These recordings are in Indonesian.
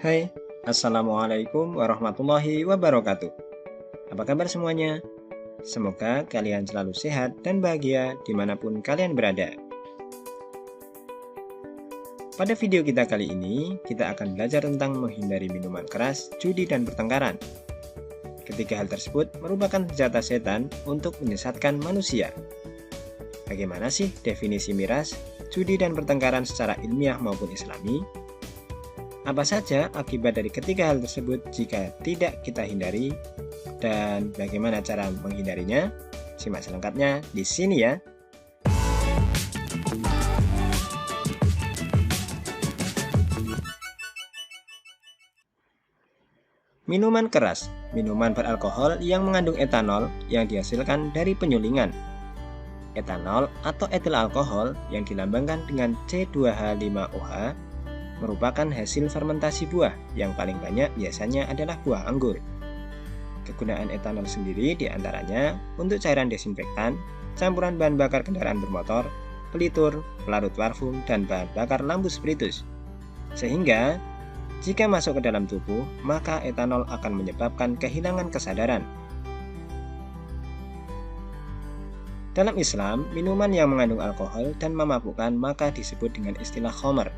Hai, Assalamualaikum warahmatullahi wabarakatuh. Apa kabar semuanya? Semoga kalian selalu sehat dan bahagia dimanapun kalian berada. Pada video kita kali ini, kita akan belajar tentang menghindari minuman keras, judi, dan pertengkaran. Ketiga hal tersebut merupakan senjata setan untuk menyesatkan manusia. Bagaimana sih definisi miras, judi, dan pertengkaran secara ilmiah maupun islami? Apa saja akibat dari ketiga hal tersebut jika tidak kita hindari, dan bagaimana cara menghindarinya? Simak selengkapnya di sini ya. Minuman keras, minuman beralkohol yang mengandung etanol yang dihasilkan dari penyulingan. Etanol atau etil alkohol yang dilambangkan dengan C2H5OH merupakan hasil fermentasi buah yang paling banyak biasanya adalah buah anggur. Kegunaan etanol sendiri diantaranya untuk cairan desinfektan, campuran bahan bakar kendaraan bermotor, pelitur, pelarut parfum, dan bahan bakar lampu spiritus. Sehingga, jika masuk ke dalam tubuh, maka etanol akan menyebabkan kehilangan kesadaran. Dalam Islam, minuman yang mengandung alkohol dan memabukkan maka disebut dengan istilah khamr.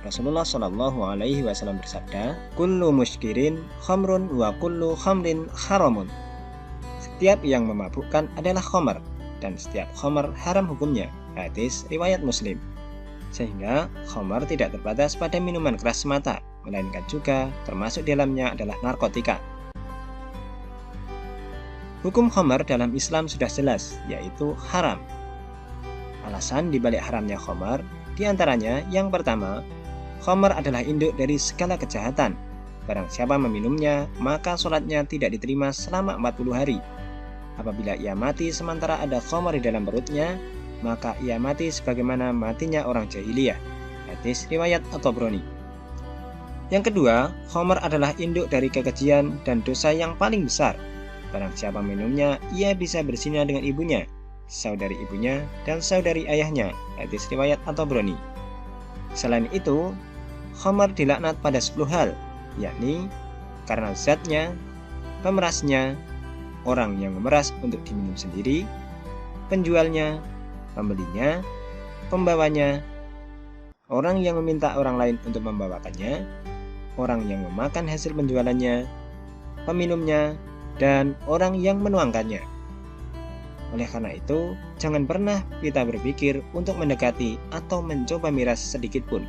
Rasulullah Shallallahu Alaihi Wasallam bersabda, "Kullu muskirin khamrun wa kullu khamrin haramun." Setiap yang memabukkan adalah khamr dan setiap khamr haram hukumnya. Hadis riwayat Muslim. Sehingga khamr tidak terbatas pada minuman keras semata, melainkan juga termasuk dalamnya adalah narkotika. Hukum khamr dalam Islam sudah jelas, yaitu haram. Alasan dibalik haramnya khamr diantaranya yang pertama, khamr adalah induk dari segala kejahatan. Barang siapa meminumnya, maka sholatnya tidak diterima selama 40 hari. Apabila ia mati sementara ada khamr di dalam perutnya, maka ia mati sebagaimana matinya orang jahiliyah. Hadis riwayat At-Tabrani. Yang kedua, khamr adalah induk dari kekejian dan dosa yang paling besar. Barang siapa minumnya, ia bisa berzina dengan ibunya, saudari ibunya, dan saudari ayahnya. Hadis riwayat At-Tabrani. Selain itu, khamr dilaknat pada 10 hal, yakni karena zatnya, pemerasnya, orang yang memeras untuk diminum sendiri, penjualnya, pembelinya, pembawanya, orang yang meminta orang lain untuk membawakannya, orang yang memakan hasil penjualannya, peminumnya, dan orang yang menuangkannya. Oleh karena itu, jangan pernah kita berpikir untuk mendekati atau mencoba miras sedikit pun.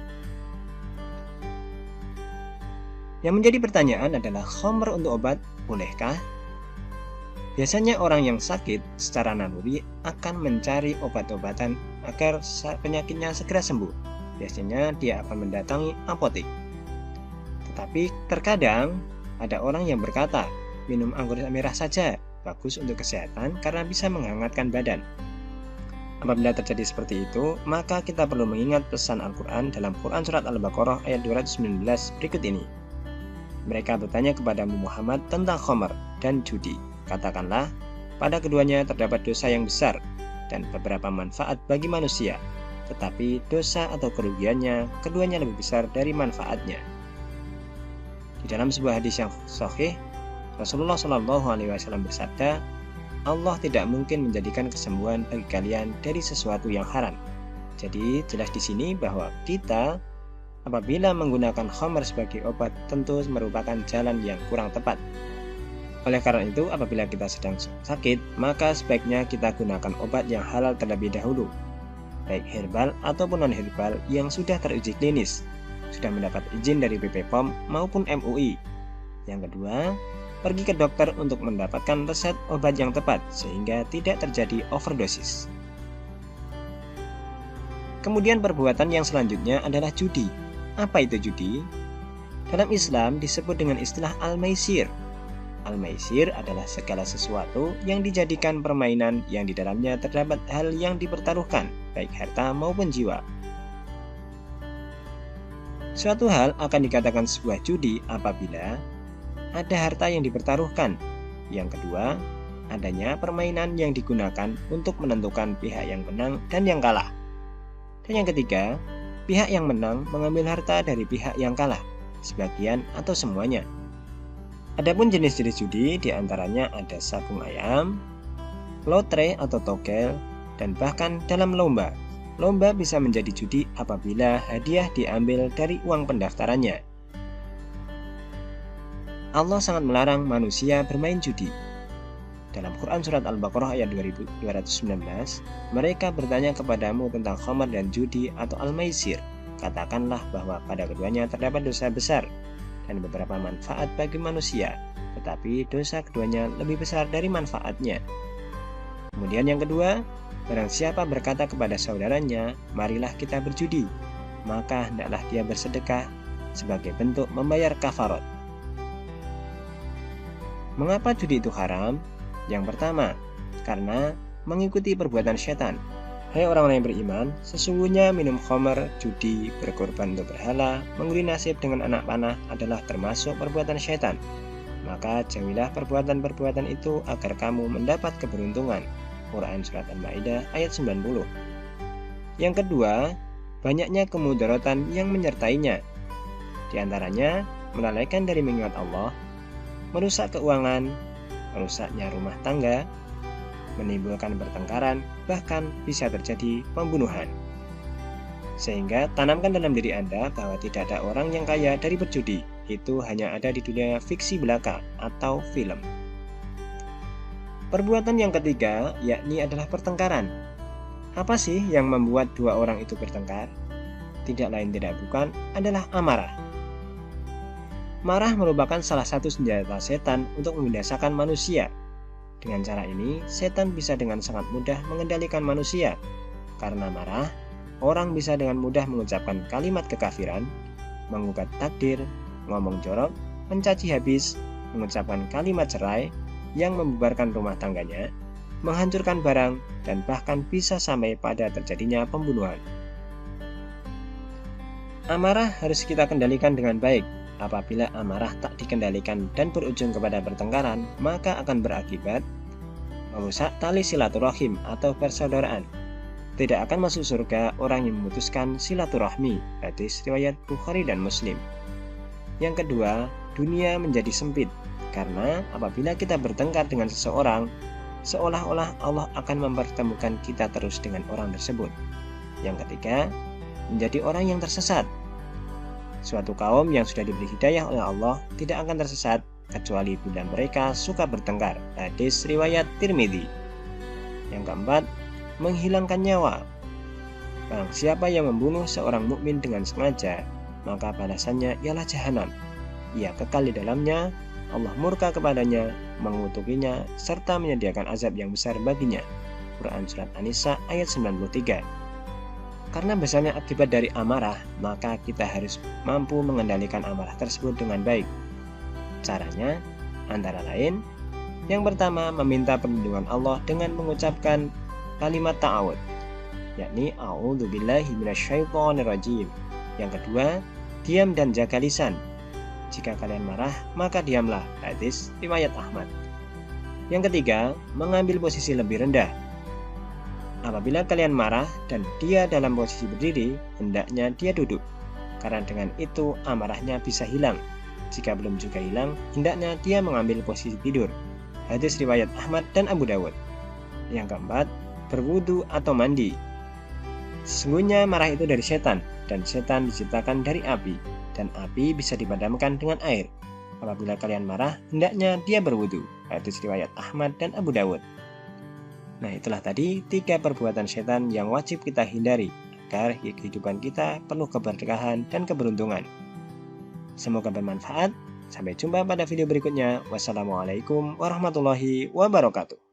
Yang menjadi pertanyaan adalah khamr untuk obat, bolehkah? Biasanya orang yang sakit secara naluri akan mencari obat-obatan agar penyakitnya segera sembuh. Biasanya dia akan mendatangi apotek. Tetapi terkadang ada orang yang berkata, minum anggur merah saja, bagus untuk kesehatan karena bisa menghangatkan badan. Apabila terjadi seperti itu, maka kita perlu mengingat pesan Al-Quran dalam Quran Surat Al-Baqarah ayat 219 berikut ini. Mereka bertanya kepada Muhammad tentang khamr dan judi. Katakanlah, pada keduanya terdapat dosa yang besar dan beberapa manfaat bagi manusia, tetapi dosa atau kerugiannya keduanya lebih besar dari manfaatnya. Di dalam sebuah hadis yang sahih, Rasulullah Shallallahu Alaihi Wasallam bersabda, Allah tidak mungkin menjadikan kesembuhan bagi kalian dari sesuatu yang haram. Jadi jelas di sini bahwa kita apabila menggunakan khamr sebagai obat tentu merupakan jalan yang kurang tepat. Oleh karena itu, apabila kita sedang sakit, maka sebaiknya kita gunakan obat yang halal terlebih dahulu, baik herbal ataupun non-herbal yang sudah teruji klinis, sudah mendapat izin dari BPOM maupun MUI. Yang kedua, pergi ke dokter untuk mendapatkan resep obat yang tepat sehingga tidak terjadi overdosis. Kemudian perbuatan yang selanjutnya adalah judi. Apa itu judi? Dalam Islam disebut dengan istilah al-maisir. Al-maisir adalah segala sesuatu yang dijadikan permainan yang di dalamnya terdapat hal yang dipertaruhkan, baik harta maupun jiwa. Suatu hal akan dikatakan sebuah judi apabila ada harta yang dipertaruhkan. Yang kedua, adanya permainan yang digunakan untuk menentukan pihak yang menang dan yang kalah. Dan yang ketiga, pihak yang menang mengambil harta dari pihak yang kalah. sebagian atau semuanya. Adapun jenis-jenis judi diantaranya ada sabung ayam, lotre atau togel, dan bahkan dalam lomba. Lomba bisa menjadi judi apabila hadiah diambil dari uang pendaftarannya. Allah sangat melarang manusia bermain judi. Dalam Quran Surat Al-Baqarah ayat 2219, mereka bertanya kepadamu tentang khamar dan judi atau al-maisir. Katakanlah bahwa pada keduanya terdapat dosa besar dan beberapa manfaat bagi manusia, tetapi dosa keduanya lebih besar dari manfaatnya. Kemudian yang kedua, barang siapa berkata kepada saudaranya, marilah kita berjudi, maka hendaklah dia bersedekah sebagai bentuk membayar kafarat. Mengapa judi itu haram? Yang pertama, karena mengikuti perbuatan setan. Hai orang-orang yang beriman, sesungguhnya minum khamar, judi, berkorban untuk berhala, mengundi nasib dengan anak panah adalah termasuk perbuatan setan. Maka jauhilah perbuatan-perbuatan itu agar kamu mendapat keberuntungan. Quran Surat Al-Maidah ayat 90. Yang kedua, banyaknya kemudaratan yang menyertainya. Di antaranya, melalaikan dari mengingat Allah, merusak keuangan, merusaknya rumah tangga, menimbulkan pertengkaran, bahkan bisa terjadi pembunuhan. Sehingga tanamkan dalam diri Anda bahwa tidak ada orang yang kaya dari berjudi. Itu hanya ada di dunia fiksi belaka atau film. Perbuatan yang ketiga yakni adalah pertengkaran. Apa sih yang membuat dua orang itu bertengkar? Tidak lain tidak bukan adalah amarah. Marah merupakan salah satu senjata setan untuk membinasakan manusia. Dengan cara ini, setan bisa dengan sangat mudah mengendalikan manusia. Karena marah, orang bisa dengan mudah mengucapkan kalimat kekafiran, menggugat takdir, ngomong jorok, mencaci habis, mengucapkan kalimat cerai yang membubarkan rumah tangganya, menghancurkan barang, dan bahkan bisa sampai pada terjadinya pembunuhan. Amarah harus kita kendalikan dengan baik. Apabila amarah tak dikendalikan dan berujung kepada pertengkaran, maka akan berakibat merusak tali silaturahim atau persaudaraan. Tidak akan masuk surga orang yang memutuskan silaturahmi. Hadis riwayat Bukhari dan Muslim. Yang kedua, dunia menjadi sempit karena apabila kita bertengkar dengan seseorang, seolah-olah Allah akan mempertemukan kita terus dengan orang tersebut. Yang ketiga, menjadi orang yang tersesat. Suatu kaum yang sudah diberi hidayah oleh Allah tidak akan tersesat kecuali bila mereka suka bertengkar. Hadis riwayat Tirmidzi. Yang keempat, menghilangkan nyawa. Barang siapa yang membunuh seorang mukmin dengan sengaja, maka balasannya ialah jahanam. Ia kekal di dalamnya, Allah murka kepadanya, mengutukinya, serta menyediakan azab yang besar baginya. Quran Surat An-Nisa ayat 93. Karena besarnya akibat dari amarah, maka kita harus mampu mengendalikan amarah tersebut dengan baik. Caranya, antara lain, yang pertama meminta perlindungan Allah dengan mengucapkan kalimat ta'awud, yakni a'udzubillahi minasyaitonirrajim. Yang kedua, diam dan jaga lisan. Jika kalian marah, maka diamlah. Hadis riwayat Ahmad. Yang ketiga, mengambil posisi lebih rendah. Apabila kalian marah dan dia dalam posisi berdiri, hendaknya dia duduk. Karena dengan itu amarahnya bisa hilang. Jika belum juga hilang, hendaknya dia mengambil posisi tidur. Hadis riwayat Ahmad dan Abu Dawud. Yang keempat, berwudu atau mandi. Sesungguhnya marah itu dari setan, dan setan diciptakan dari api, dan api bisa dipadamkan dengan air. Apabila kalian marah, hendaknya dia berwudu. Hadis riwayat Ahmad dan Abu Dawud. Nah, itulah tadi 3 perbuatan setan yang wajib kita hindari agar kehidupan kita penuh keberkahan dan keberuntungan. Semoga bermanfaat. Sampai jumpa pada video berikutnya. Wassalamualaikum warahmatullahi wabarakatuh.